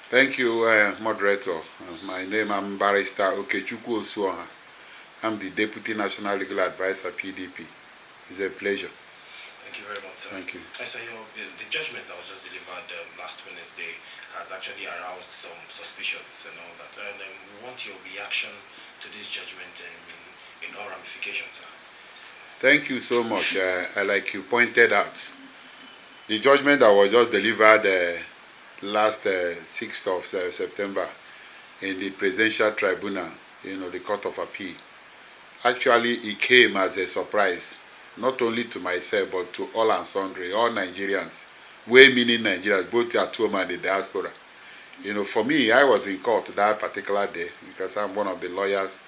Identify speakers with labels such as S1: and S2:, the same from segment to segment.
S1: Thank you, moderator. My name is Barrister Okocha. I'm the Deputy National Legal Advisor, PDP. It's a pleasure.
S2: Thank you very much, sir.
S1: Thank you.
S2: And so, the judgment that was just delivered last Wednesday has actually aroused some suspicions and all that. And we want your reaction to this judgment in all ramifications, sir.
S1: Thank you so much. Like you pointed out, the judgment that was just delivered last 6th of September in the Presidential Tribunal, the Court of Appeal. Actually, it came as a surprise, not only to myself, but to all and sundry, all Nigerians, we meaning Nigerians, both at home and the diaspora. For me, I was in court that particular day because I'm one of the lawyers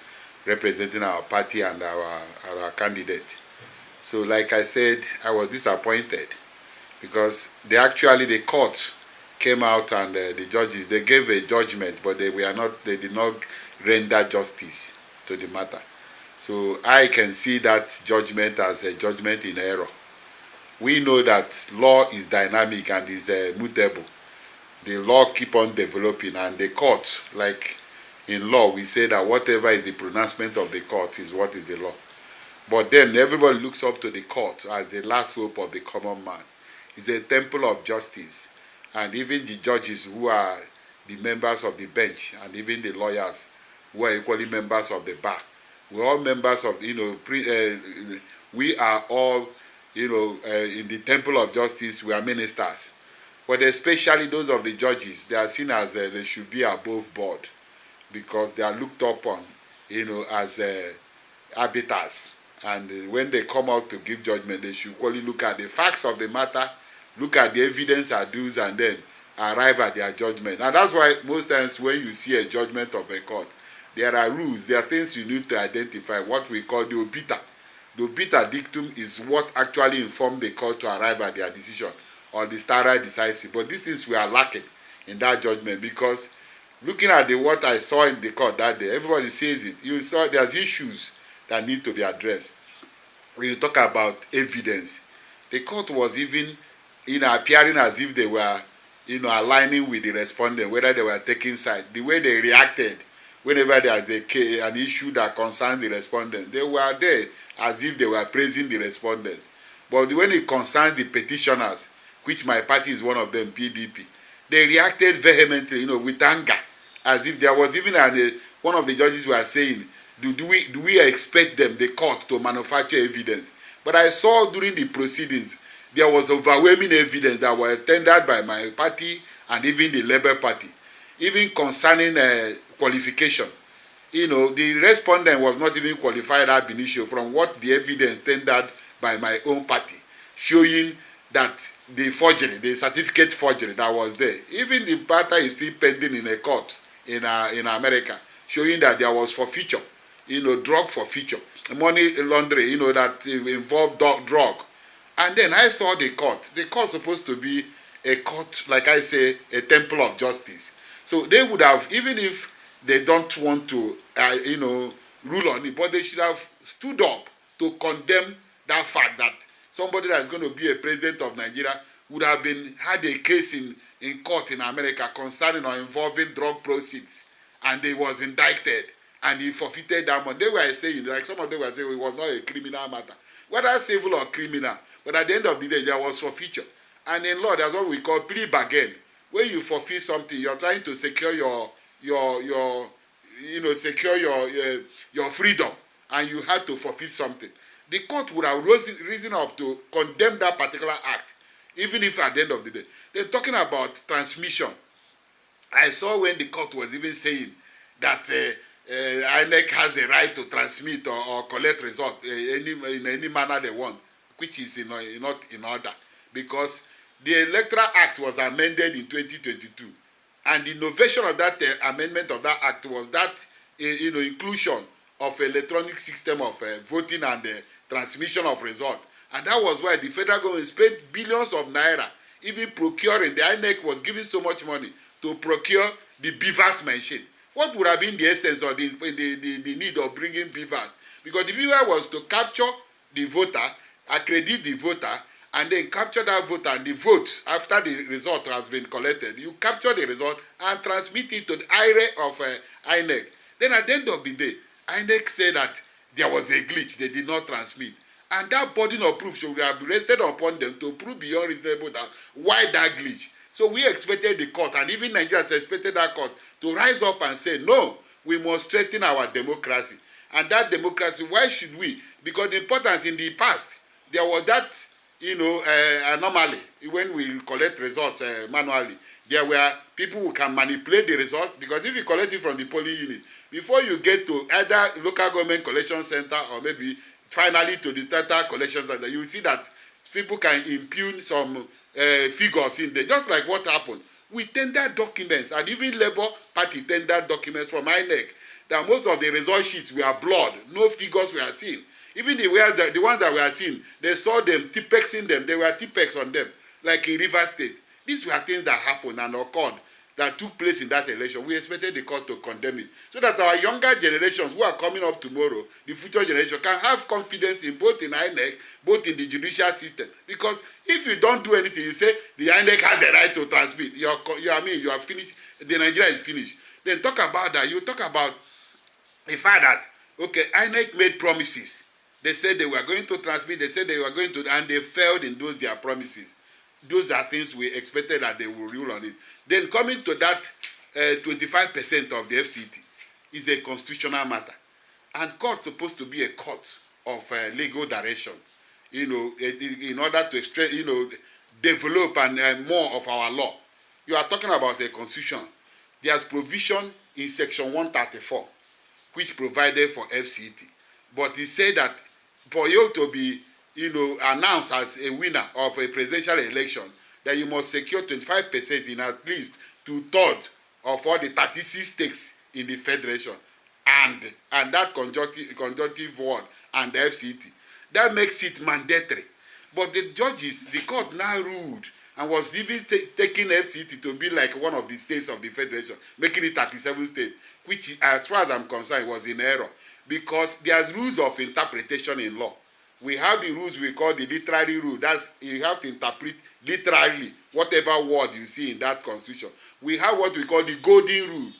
S1: representing our party and our candidate. So, like I said, I was disappointed because the court came out and the judges, they gave a judgment, but they did not render justice to the matter. So I can see that judgment as a judgment in error. We know that law is dynamic and is mutable. The law keep on developing, and the court, like in law, we say that whatever is the pronouncement of the court is what is the law. But then everybody looks up to the court as the last hope of the common man. It's a temple of justice. And even the judges who are the members of the bench, and even the lawyers who are equally members of the bar, we're all members of, we are all, in the temple of justice, we are ministers. But especially those of the judges, they are seen as they should be above board because they are looked upon, as arbiters. And when they come out to give judgment, they should equally look at the facts of the matter, look at the evidence adduced, and then arrive at their judgment. And that's why most times when you see a judgment of a court, there are rules, there are things you need to identify, what we call the obiter. The obiter dictum is what actually informed the court to arrive at their decision, or the stare decisis. But these things were lacking in that judgment because looking at what I saw in the court that day, everybody says it. You saw there's issues that need to be addressed. When you talk about evidence, the court was even appearing as if they were aligning with the respondent, whether they were taking side. The way they reacted whenever there's an issue that concerns the respondent, they were there as if they were praising the respondents. But when it concerns the petitioners, which my party is one of them, PDP, they reacted vehemently, with anger, as if there was even one of the judges were saying, do we expect them, the court, to manufacture evidence? But I saw during the proceedings, there was overwhelming evidence that were tendered by my party and even the Labour Party, even concerning qualification. The respondent was not even qualified ab initio from what the evidence tendered by my own party, showing that the forgery, the certificate forgery that was there, even the matter is still pending in a court in America, showing that there was forfeiture, drug forfeiture, money laundering, that involved drug. And then I saw the court. The court supposed to be a court, like I say, a temple of justice. So they would have, even if they don't want to, rule on it, but they should have stood up to condemn that fact that somebody that is going to be a president of Nigeria would have had a case in court in America concerning or involving drug proceeds, and he was indicted and he forfeited that money. They were saying, like some of them were saying, it was not a criminal matter, whether civil or criminal. But at the end of the day, there was forfeiture. And in law, that's what we call plea bargain. When you forfeit something, you're trying to secure your freedom, and you had to forfeit something. The court would have risen up to condemn that particular act, even if at the end of the day. They're talking about transmission. I saw when the court was even saying that INEC has the right to transmit or collect results in any manner they want, which is not in order, because the Electoral Act was amended in 2022, and the innovation of that amendment of that act was that inclusion of electronic system of voting and transmission of results, and that was why the federal government spent billions of naira even procuring. The INEC was giving so much money to procure the beavers machine. What would have been the essence of the need of bringing beavers? Because the beaver was to capture the voter, accredit the voter, and then capture that vote, and the vote after the result has been collected, you capture the result and transmit it to the IRE of INEC. Then at the end of the day, INEC said that there was a glitch, they did not transmit. And that burden of proof should have rested upon them to prove beyond reasonable doubt why that glitch. So we expected the court, and even Nigerians expected that court to rise up and say, no, we must strengthen our democracy. And that democracy, why should we? Because the importance in the past, there was that, anomaly when we collect results manually. There were people who can manipulate the results, because if you collect it from the polling unit, before you get to either local government collection center or maybe finally to the total collection center, you will see that people can impugn some figures in there, just like what happened. We tendered documents, and even Labour Party tendered documents from INEC, that most of the result sheets were blurred, no figures were seen. Even the ones that were seen, they saw them Tipexing them, there were Tipex on them, like in River State. These were things that happened and occurred, that took place in that election. We expected the court to condemn it, so that our younger generations who are coming up tomorrow, the future generation, can have confidence in both in INEC, both in the judicial system. Because if you don't do anything, you say the INEC has a right to transmit. You are finished. The Nigeria is finished. Then talk about that. You talk about the fact that, okay, INEC made promises. They said they were going to transmit. They said they were going to, and they failed in those their promises. Those are things we expected that they will rule on it. Then coming to that 25% of the FCT is a constitutional matter. And court supposed to be a court of legal direction, in order to develop and more of our law. You are talking about a constitution. There's provision in section 134, which provided for FCT. But it said that for you to be announced as a winner of a presidential election, that you must secure 25% in at least 2/3 of all the 36 states in the federation, and that conjunctive word and the FCT. That makes it mandatory. But the judges, the court now ruled and was even taking FCT to be like one of the states of the federation, making it 37 states, which, as far as I'm concerned, was in error, because there's rules of interpretation in law. We have the rules we call the literary rule. That's, you have to interpret literally whatever word you see in that constitution. We have what we call the golden rule.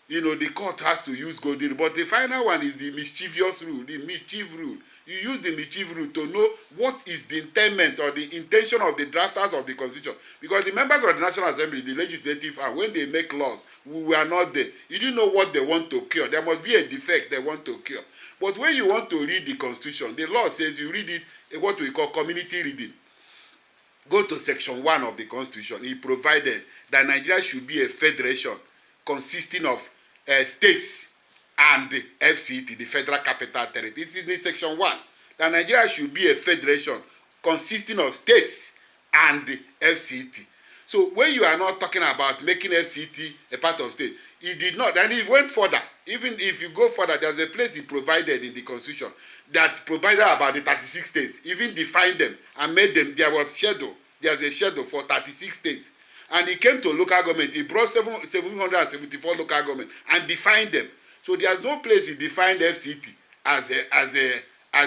S1: The court has to use golden rule. But the final one is the mischievous rule, the mischief rule. You use the mischief rule to know what is the intent or the intention of the drafters of the constitution. Because the members of the National Assembly, the legislative arm, when they make laws, we were not there. You didn't know what they want to cure. There must be a defect they want to cure. But when you want to read the constitution, the law says you read it, what we call community reading. Go to section 1 of the constitution. It provided that Nigeria should be a federation consisting of states and the FCT, the Federal Capital Territory. This is in section 1. That Nigeria should be a federation consisting of states and the FCT. So when you are not talking about making FCT a part of state, it did not, and it went further. Even if you go further, there's a place it provided in the constitution that provided about the 36 states, even defined them and made them, there's a schedule for 36 states. And it came to local government, it brought 774 local government and defined them. So there's no place it defined FCT as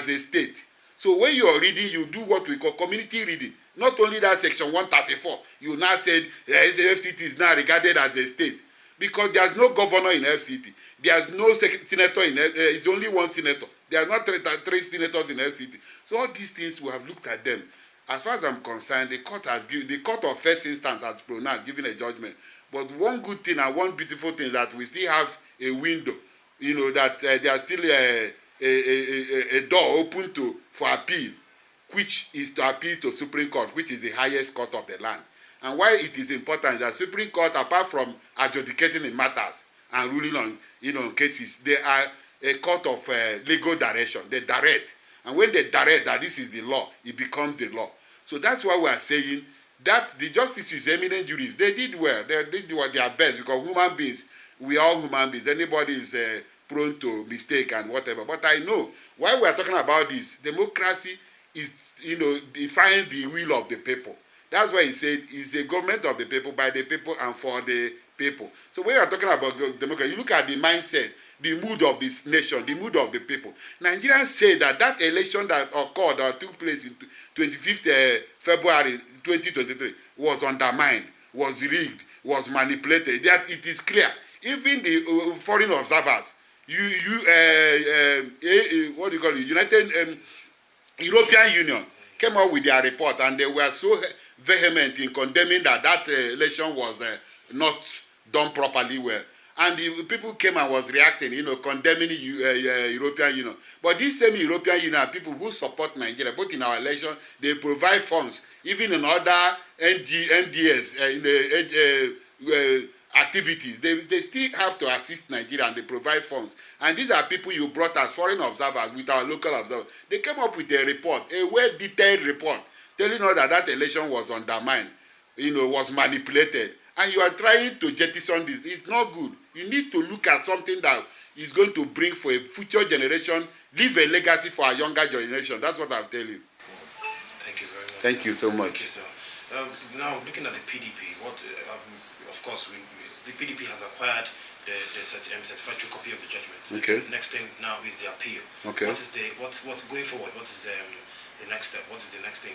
S1: a state. So when you are reading, you do what we call community reading. Not only that section 134, you now said FCT is now regarded as a state. Because there's no governor in FCT. There's no senator in it's only one senator. There's not three senators in FCT. So all these things, we have looked at them. As far as I'm concerned, the court of first instance has pronounced, given a judgment. But one good thing and one beautiful thing is that we still have a window, that there's still a door open for appeal, which is to appeal to Supreme Court, which is the highest court of the land. And why it is important is that Supreme Court, apart from adjudicating in matters and ruling on cases, they are a court of legal direction. They direct. And when they direct that this is the law, it becomes the law. So that's why we are saying that the justices, eminent jurists, they did well. They did their best, because human beings, we are all human beings. Anybody is prone to mistake and whatever. But I know why we are talking about this. Democracy is, defines the will of the people. That's why he said it's a government of the people, by the people, and for the people. So when you are talking about democracy, you look at the mindset. the mood of this nation, the mood of the people. Nigerians say that that election that occurred or took place in 25th February 2023 was undermined, was rigged, was manipulated. That it is clear. Even the foreign observers, what do you call it, United European Union came up with their report, and they were so vehement in condemning that that election was not done properly well. And the people came and was reacting, condemning European Union. But this same European Union, people who support Nigeria, both in our election, they provide funds, even in other NDS activities. They still have to assist Nigeria, and they provide funds. And these are people you brought as foreign observers with our local observers. They came up with a report, a well-detailed report, telling us that that election was undermined, was manipulated. And you are trying to jettison this. It's not good. You need to look at something that is going to bring for a future generation, leave a legacy for our younger generation. That's what I'm telling you.
S2: Thank you very much.
S1: Thank you so much.
S2: Thank you, sir. Now, looking at the PDP, of course, the PDP has acquired the certified true copy of the judgment.
S1: Okay.
S2: The next thing now is the appeal.
S1: Okay.
S2: What's going forward? What is the next step? What is the next thing?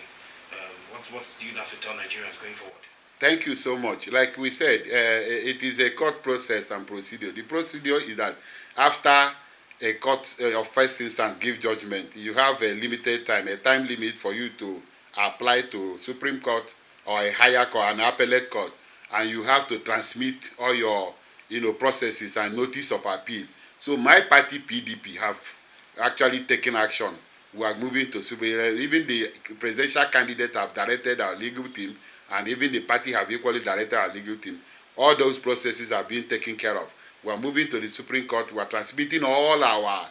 S2: What do you have to tell Nigerians going forward?
S1: Thank you so much. Like we said, it is a court process and procedure. The procedure is that after a court of first instance give judgment, you have a limited time, a time limit for you to apply to Supreme Court or a higher court, an appellate court, and you have to transmit all your processes and notice of appeal. So my party PDP have actually taken action. We are moving to Supreme. Even the presidential candidate have directed our legal team, and even the party have equally directed our legal team. All those processes are being taken care of. We are moving to the Supreme Court. We are transmitting all our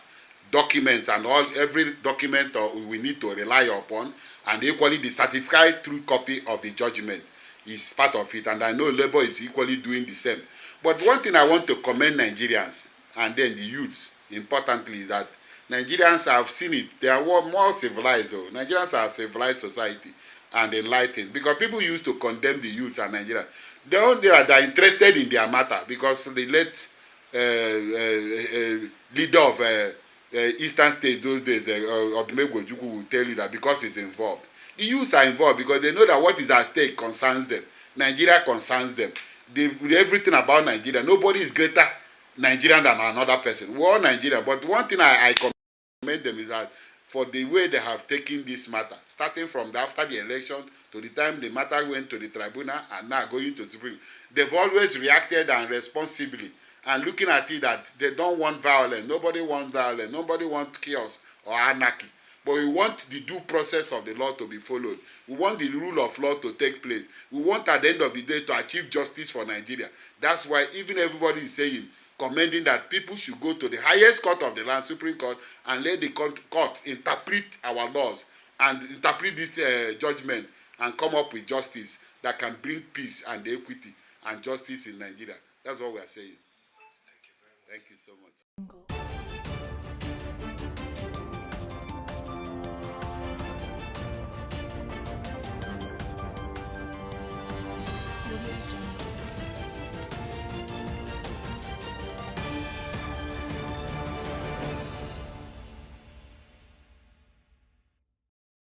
S1: documents and every document we need to rely upon, and equally the certified true copy of the judgment is part of it. And I know Labour is equally doing the same. But one thing I want to commend Nigerians and then the youths, importantly, is that Nigerians have seen it. They are more civilized. Nigerians are a civilized society and enlightened, because people used to condemn the youth and Nigeria. They are interested in their matter, because the late leader of Eastern States those days, Odumegwu Ojukwu, will tell you that because he's involved. The youths are involved because they know that what is at stake concerns them. Nigeria concerns them. Everything about Nigeria, nobody is greater Nigerian than another person. We're all Nigerian. But one thing I commend them is that for the way they have taken this matter, starting from after the election to the time the matter went to the tribunal and now going to the Supreme, they've always reacted and responsibly and looking at it that they don't want violence. Nobody wants violence. Nobody wants chaos or anarchy. But we want the due process of the law to be followed. We want the rule of law to take place. We want at the end of the day to achieve justice for Nigeria. That's why even everybody is saying, commending that people should go to the highest court of the land, Supreme Court, and let the court interpret our laws and interpret this judgment and come up with justice that can bring peace and equity and justice in Nigeria. That's what we are saying.
S2: Thank you very much.
S1: Thank you so much.